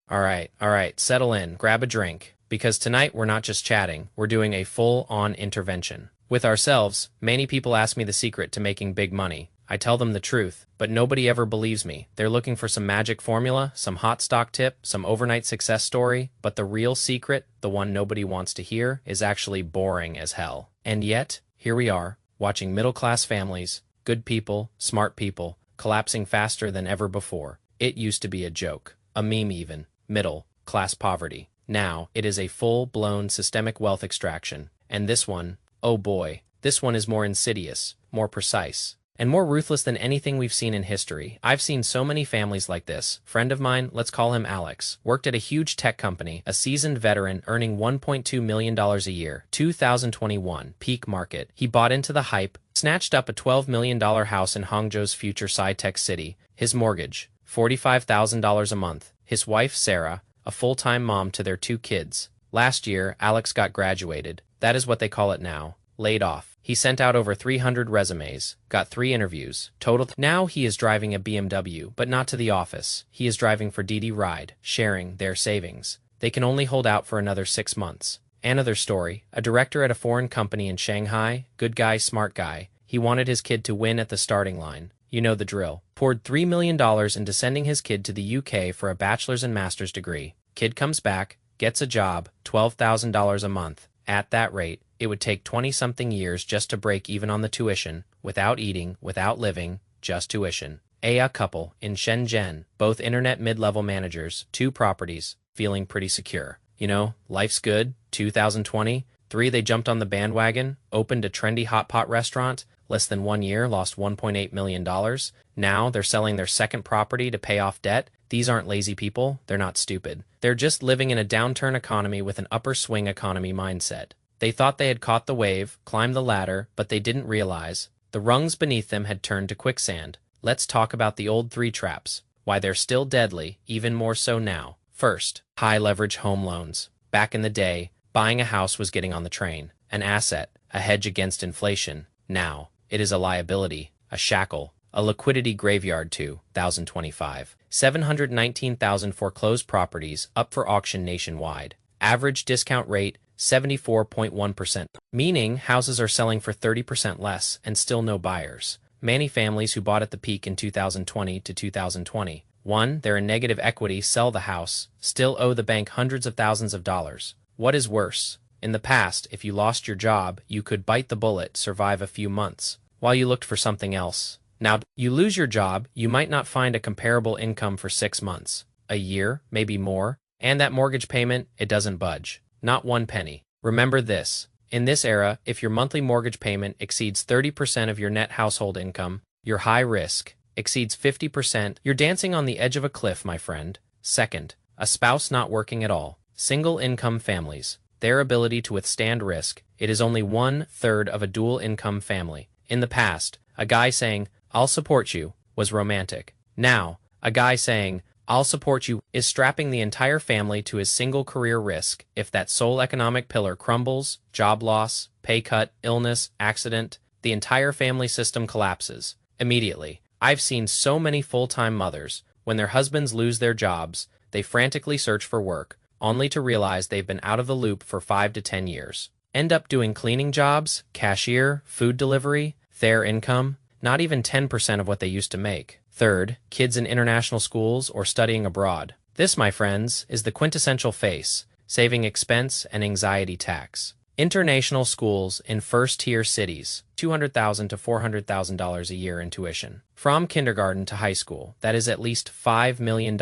All right, settle in, grab a drink, because tonight we're not just chatting, we're doing a full-on intervention. With ourselves, many people ask me the secret to making big money. I tell them the truth, but nobody ever believes me. They're looking for some magic formula, some hot stock tip, some overnight success story, but the real secret, the one nobody wants to hear, is actually boring as hell. And yet, here we are, watching middle-class families, good people, smart people, collapsing faster than ever before. It used to be a joke, a meme even, middle-class poverty. Now, it is a full-blown systemic wealth extraction. And this one, oh boy, this one is more insidious, more precise, and more ruthless than anything we've seen in history. I've seen so many families like this. Friend of mine, let's call him Alex, worked at a huge tech company, a seasoned veteran earning $1.2 million a year, 2021, peak market. He bought into the hype, snatched up a $12 million house in Hangzhou's future sci-tech city. His mortgage, $45,000 a month. His wife, Sarah, a full-time mom to their 2 kids. Last year, Alex got graduated. That is what they call it now. Laid off. He sent out over 300 resumes, got 3 interviews, total. Now he is driving a BMW, but not to the office. He is driving for DD Ride, sharing their savings. They can only hold out for another 6 months. Another story, a director at a foreign company in Shanghai, good guy, smart guy. He wanted his kid to win at the starting line. You know the drill. Poured $3 million into sending his kid to the UK for a bachelor's and master's degree. Kid comes back, gets a job, $12,000 a month. At that rate, it would take 20-something years just to break even on the tuition, without eating, without living, just tuition. A couple, in Shenzhen, both internet mid-level managers, 2 properties, feeling pretty secure. You know, life's good, 2020. 3, they jumped on the bandwagon, opened a trendy hot pot restaurant, less than 1 year, lost $1.8 million. Now they're selling their second property to pay off debt. These aren't lazy people, they're not stupid. They're just living in a downturn economy with an upper swing economy mindset. They thought they had caught the wave, climbed the ladder, but they didn't realize the rungs beneath them had turned to quicksand. Let's talk about the old 3 traps, why they're still deadly, even more so now. First, high leverage home loans. Back in the day, buying a house was getting on the train, an asset, a hedge against inflation. Now, it is a liability, a shackle, a liquidity graveyard. 2025. 719,000 foreclosed properties up for auction nationwide. Average discount rate, 74.1%, meaning houses are selling for 30% less and still no buyers. Many families who bought at the peak in 2020 to 2021, they're in negative equity, sell the house, still owe the bank hundreds of thousands of dollars. What is worse? In the past, if you lost your job, you could bite the bullet, survive a few months, while you looked for something else. Now, you lose your job, you might not find a comparable income for 6 months, a year, maybe more, and that mortgage payment, it doesn't budge. Not 1 penny. Remember this. In this era, if your monthly mortgage payment exceeds 30% of your net household income, your high risk exceeds 50%, you're dancing on the edge of a cliff, my friend. Second, a spouse not working at all. Single income families. Their ability to withstand risk, it is only 1/3 of a dual income family. In the past, a guy saying, "I'll support you," was romantic. Now, a guy saying, "I'll support you," is strapping the entire family to his single career risk. If that sole economic pillar crumbles, job loss, pay cut, illness, accident, the entire family system collapses immediately. I've seen so many full-time mothers, when their husbands lose their jobs, they frantically search for work, only to realize they've been out of the loop for 5 to 10 years. End up doing cleaning jobs, cashier, food delivery, their income, not even 10% of what they used to make. Third, kids in international schools or studying abroad. This, my friends, is the quintessential face, saving expense and anxiety tax. International schools in first-tier cities, $200,000 to $400,000 a year in tuition. From kindergarten to high school, that is at least $5 million.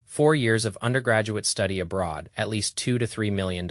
4 years of undergraduate study abroad, at least $2 to $3 million.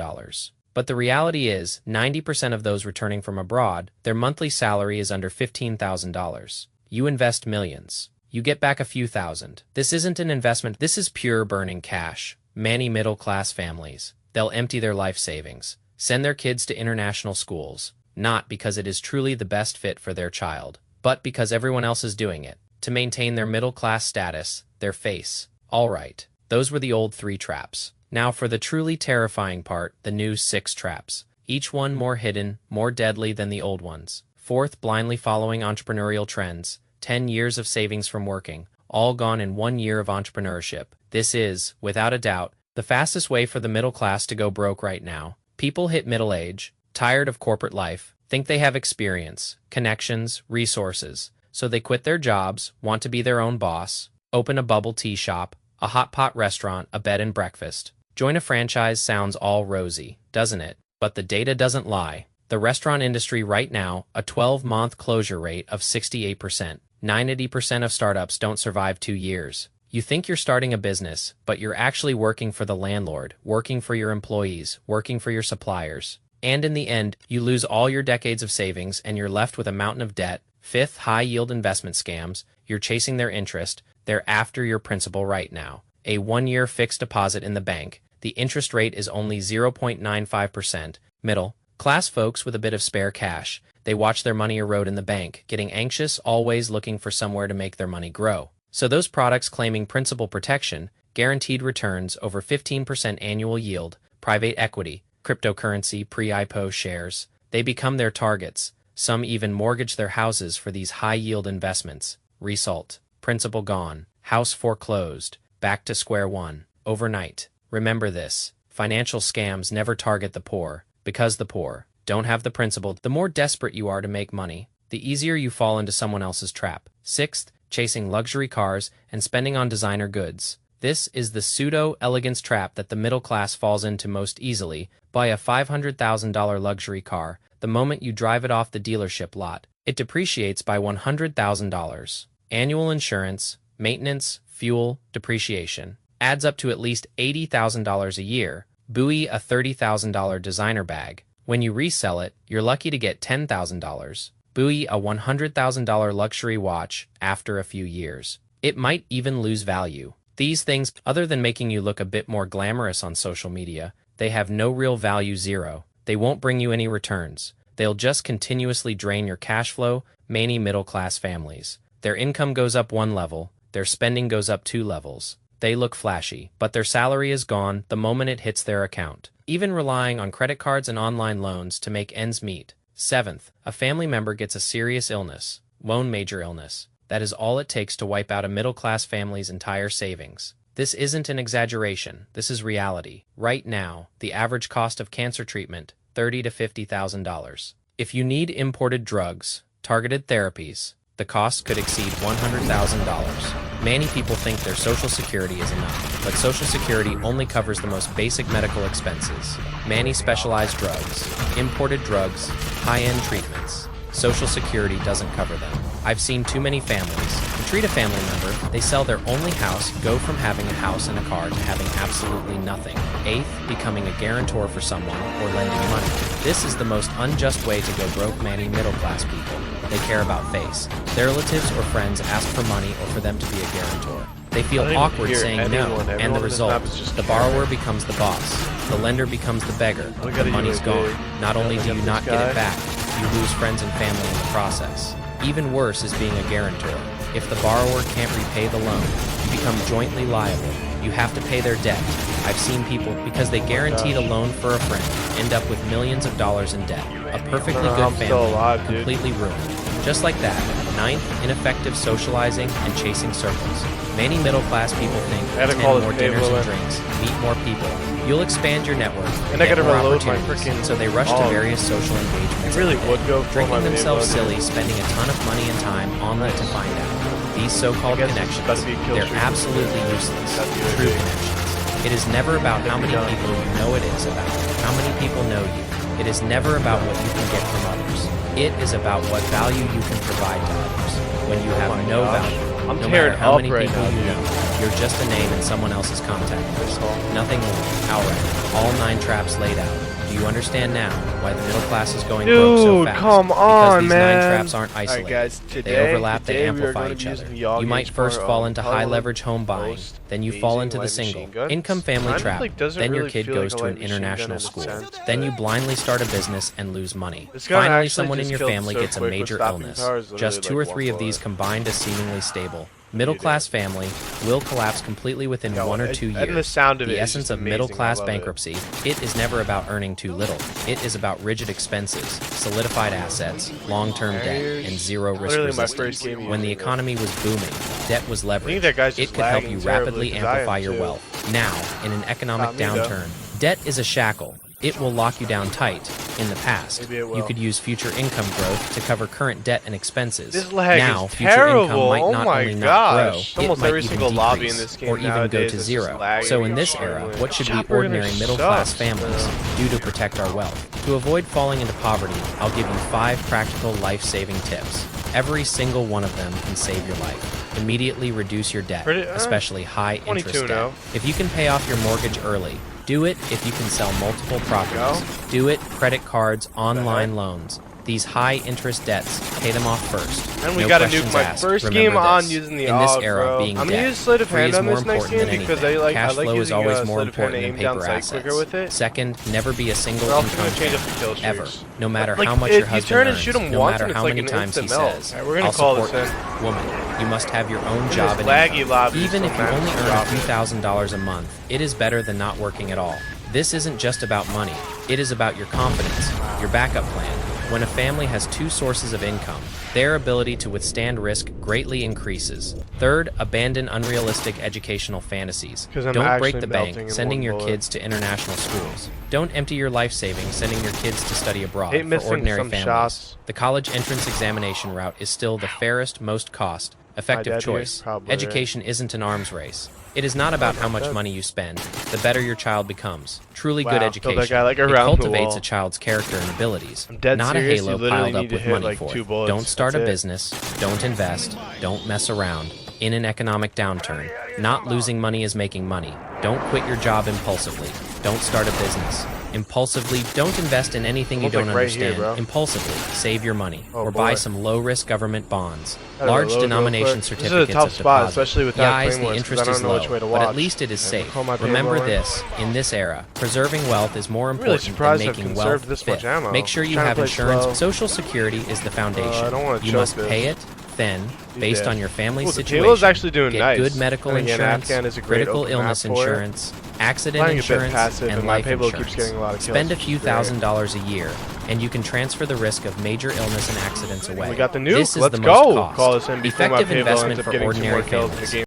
But the reality is, 90% of those returning from abroad, their monthly salary is under $15,000. You invest millions. You get back a few thousand. This isn't an investment, this is pure burning cash. Many middle-class families, they'll empty their life savings, send their kids to international schools, not because it is truly the best fit for their child, but because everyone else is doing it, to maintain their middle-class status, their face. All right, those were the old 3 traps. Now for the truly terrifying part, the new 6 traps. Each one more hidden, more deadly than the old ones. Fourth, blindly following entrepreneurial trends. 10 years of savings from working, all gone in 1 year of entrepreneurship. This is, without a doubt, the fastest way for the middle class to go broke right now. People hit middle age, tired of corporate life, think they have experience, connections, resources, so they quit their jobs, want to be their own boss, open a bubble tea shop, a hot pot restaurant, a bed and breakfast. Join a franchise sounds all rosy, doesn't it? But the data doesn't lie. The restaurant industry right now, a 12-month closure rate of 68%. 90% of startups don't survive 2 years. You think you're starting a business, but you're actually working for the landlord, working for your employees, working for your suppliers. And in the end, you lose all your decades of savings and you're left with a mountain of debt. Fifth, high-yield investment scams. You're chasing their interest. They're after your principal right now. A 1-year fixed deposit in the bank. The interest rate is only 0.95%. Middle class folks with a bit of spare cash. They watch their money erode in the bank, getting anxious, always looking for somewhere to make their money grow. So those products claiming principal protection, guaranteed returns over 15% annual yield, private equity, cryptocurrency, pre-IPO shares, they become their targets. Some even mortgage their houses for these high-yield investments. Result: principal gone, house foreclosed, back to square one, overnight. Remember this, financial scams never target the poor, because the poor don't have the principal. The more desperate you are to make money, the easier you fall into someone else's trap. Sixth, chasing luxury cars and spending on designer goods. This is the pseudo-elegance trap that the middle class falls into most easily. Buy a $500,000 luxury car. The moment you drive it off the dealership lot, it depreciates by $100,000. Annual insurance, maintenance, fuel, depreciation adds up to at least $80,000 a year. Buy a $30,000 designer bag. When you resell it, you're lucky to get $10,000. Buy a $100,000 luxury watch after a few years. It might even lose value. These things, other than making you look a bit more glamorous on social media, they have no real value. Zero. They won't bring you any returns. They'll just continuously drain your cash flow. Many middle-class families. Their income goes up 1 level, their spending goes up 2 levels. They look flashy, but their salary is gone the moment it hits their account. Even relying on credit cards and online loans to make ends meet. Seventh, a family member gets a serious illness, lone major illness. That is all it takes to wipe out a middle-class family's entire savings. This isn't an exaggeration, this is reality. Right now, the average cost of cancer treatment, $30,000 to $50,000. If you need imported drugs, targeted therapies, the cost could exceed $100,000. Many people think their Social Security is enough, but Social Security only covers the most basic medical expenses. Many specialized drugs, imported drugs, high-end treatments. Social Security doesn't cover them. I've seen too many families. To treat a family member, they sell their only house, go from having a house and a car to having absolutely nothing. Eighth, becoming a guarantor for someone or lending money. This is the most unjust way to go broke. Many middle-class people. They care about face. Their relatives or friends ask for money or for them to be a guarantor. They feel awkward saying no, and the result, the borrower becomes the boss. The lender becomes the beggar. The money's gone. Not only do you not get it back, you lose friends and family in the process. Even worse is being a guarantor. If the borrower can't repay the loan, you become jointly liable. You have to pay their debt. I've seen people, because they guaranteed a loan for a friend, end up with millions of dollars in debt. A perfectly good family, completely ruined. Just like that. Ninth, ineffective socializing and chasing circles. Many middle-class people think attend more dinners and drinks, meet more people. You'll expand your network, and I gotta more reload my opportunities, freaking. so they rush to various social engagements. It really would go for drinking my themselves video, silly, spending a ton of money and time online to find out. These so-called I guess it's connections, gotta be a kill they're streak. absolutely useless. That's the True idea. connections. It is never about how many people you know, it is about how many people know you. It is never about what you can get from others. It is about what value you can provide to others. When you have no value, I'm no tearing matter how up many right people now, you dude. know, you're just a name in someone else's contact list. Nothing more. Outright. All 9 traps laid out. Do you understand now why the middle class is going broke so Dude, fast? come Because on, these man. 9 traps aren't isolated. guys, They today- overlap, they today we are amplify gonna each be other. using the You might Yagi first for, fall into high Hollywood leverage home buying, most then you fall into the amazing light single machine gun. income family Kind of trap, like doesn't then your really kid feel goes like a to an light machine gun international in a school, sense, then you but- blindly start a business and lose money. This gun Finally actually someone in just your killed family so gets a quick with major stopping illness. power is Just literally 2 or like 3 of one these bullet. combined is seemingly stable. Middle-class family will collapse completely within 1 or 2 years. And the sound of it The is essence just of amazing. middle-class I love bankruptcy, it is never about earning too little. It is about rigid expenses, solidified assets, long-term debt, and zero risk Literally my resistance. first game When the using it. economy was booming, debt was leverage. that guy's It just could help you lagging terribly, rapidly 'cause I am amplify your too. wealth. Now, in an economic Not me, though. downturn, debt is a shackle. It will lock you down tight. In the past, Maybe it will. you could use future income growth to cover current debt and expenses. This lag Now, is future terrible. income might Oh not my only not gosh. grow, it Almost might every even single lobby in decrease, this game or even go nowadays to is just zero. lagging So in this era, extremely. what should we Chopper ordinary gonna middle-class suck, families do to protect our wealth? To avoid falling into poverty, I'll give you 5 practical life-saving tips. Every single one of them can save your life. Immediately reduce your debt, especially high-interest 22 debt. now. If you can pay off your mortgage early, do it. If you can sell multiple properties, do it. Credit cards, online loans. These high-interest debts, pay them off first. And we No gotta questions nuke my asked. first Remember game on this. using the In this AUG, era, bro. being I'm gonna debt use sleight of free hand is on more this next important game than because anything. I Cash like flow is using always sleight more of hand important than aim down paper sight clicker assets. with it. Second, never be a single We're also income gonna change up family, the kill ever. streaks. No matter Like, how much if your you husband turn and earns, shoot him no once matter and it's how like many an times he instant melt. says, Alright, we're gonna I'll call support this you. Woman, you must have your own this job and laggy income. lobby is Even so if you mad only to earn a drop few it. $1,000s a month, it is better than not working at all. This isn't just about money. It is about your confidence, your backup plan. When a family has 2 sources of income, their ability to withstand risk greatly increases. Third, abandon unrealistic educational fantasies. 'Cause I'm Don't break actually the melting bank in sending one your bullet. kids to international schools. Don't empty your life savings sending your kids to study abroad Hate for missing ordinary some families. shots. The college entrance examination route is still the fairest, most cost-effective dead here? choice. Probably. Education isn't an arms race. It is not about how much money you spend. The better your child becomes. Truly good Wow, education. killed that guy, like, It around the cultivates wall. a child's character and abilities, I'm dead not serious, a you halo literally piled need up to with hit, money like, for 2 it. bullets. Don't start That's a it. business. Don't invest. Don't mess around. In an economic downturn, not losing money is making money. Don't quit your job impulsively. Don't start a business. Impulsively, don't invest in anything you Almost don't like right here, understand. bro. Impulsively, save your money. Oh, or buy boy. some low-risk government bonds. Gotta Large reload real denomination quick. certificates This is a tough of spot, deposit. especially with that Yeah, Claymores, the 'cause interest I don't is know low, which way to but at watch. least it is Yeah, safe. call my payload Remember lower. this, in this era, preserving wealth is more really important than surprised I've making conserved wealth this much fit. ammo. Make sure you Trying to have play insurance. slow. Social Security is the foundation. I don't wanna You choke must this. pay it, then, based dead. on your family's Ooh, the situation, payload's actually doing get nice. good medical And again, insurance, Afghan is a great critical open illness map for it. insurance, accident Playing a bit insurance, passive, and and my life payload insurance. keeps getting a lot of kills, Spend a which few is great. $1,000s a year, and you can transfer the risk of major illness and accidents away. We got the nuke. This is Let's the most go. cost. Call this in before my Effective payload investment ends up for getting 2 more ordinary kills in the families. game.